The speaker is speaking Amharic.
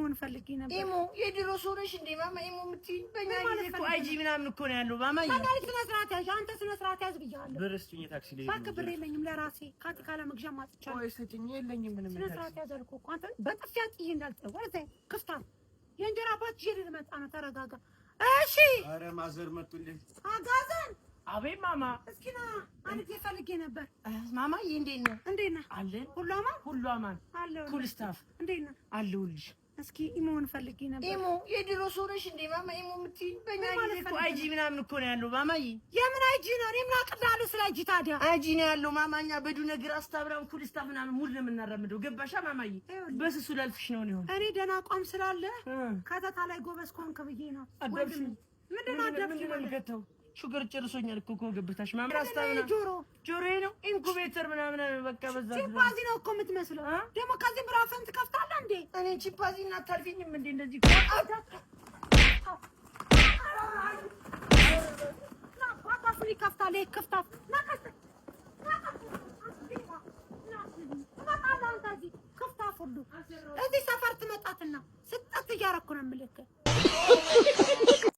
ኢሞን ፈልጊ ነበር ኢሞ የድሮ ሰው ነሽ እንዴ ማማ ኢሞ ምትይ በእኛ ጊዜ እኮ አይጂ ምናምን እኮ ነው ያለው ማማዬ ታዲያ ስነ ስርዓት ያዥ አንተ ስነ ስርዓት ያዝ ብያለሁ ብርስቱኝ ታክሲ ላይ ባክ ብር የለኝም ለራሴ ካቲካላ መግዣ ማጥቻለሁ ወይ ሰጭኝ የለኝም ምንም ስነ ስርዓት ያዝ አልኩ እኮ አንተ በጥፊያ ጥይ እንዳልጠው ወርዘ ክፍታ የእንጀራ አባት ይሄ ልመጣ ነው ተረጋጋ እሺ አረ ማዘር መጡልኝ አጋዘን አቤት ማማ እስኪ ና አንተ ፈልጌ ነበር ማማዬ እንዴት ነህ አለን ሁሉ አማን አለው ኩል ስታፍ እንዴት ነህ አለሁልሽ እስኪ ኢሞን ፈልጌ ነበር ኢሞ የድሮ ሰው ነሽ እንዴ ማማ ኢሞ ምትይ በእኛ ጊዜ እኮ አይጂ ምናምን እኮ ነው ያለው ማማዬ የምን አይጂ ነው እኔ ምን አቅዳለሁ ስለ አይጂ ታዲያ አይጂ ነው ያለው ማማኛ በዱ ነገር አስታብራም ኩል ስታፍ ምናምን ሙሉ ነው የምናረምደው ገባሻ ማማዬ በስሱ ላልፍሽ ነው እኔ ደና አቋም ስላለ ከተታ ላይ ጎበዝ ኮንክ ብዬ ነው ምንድነው አደብሽ ሹገር ጨርሶኛል እኮ ገብታሽ ማምራ አስታብና ጆሮዬ ነው ኢንኩቤተር ምናምን በቃ በዛ ቺፓዚ ነው እኮ የምትመስለው ደግሞ ከዚህ ብራፈን ትከፍታለህ እንዴ እኔ ቺፓዚ እና ታልፊኝም እንዴ እንደዚህ ና ባታፍሪ ከፍታለህ ከፍታ ና ከፍታ ሁሉ እዚህ ሰፈር ትመጣትና ስጠት እያረኩ ነው የምልህ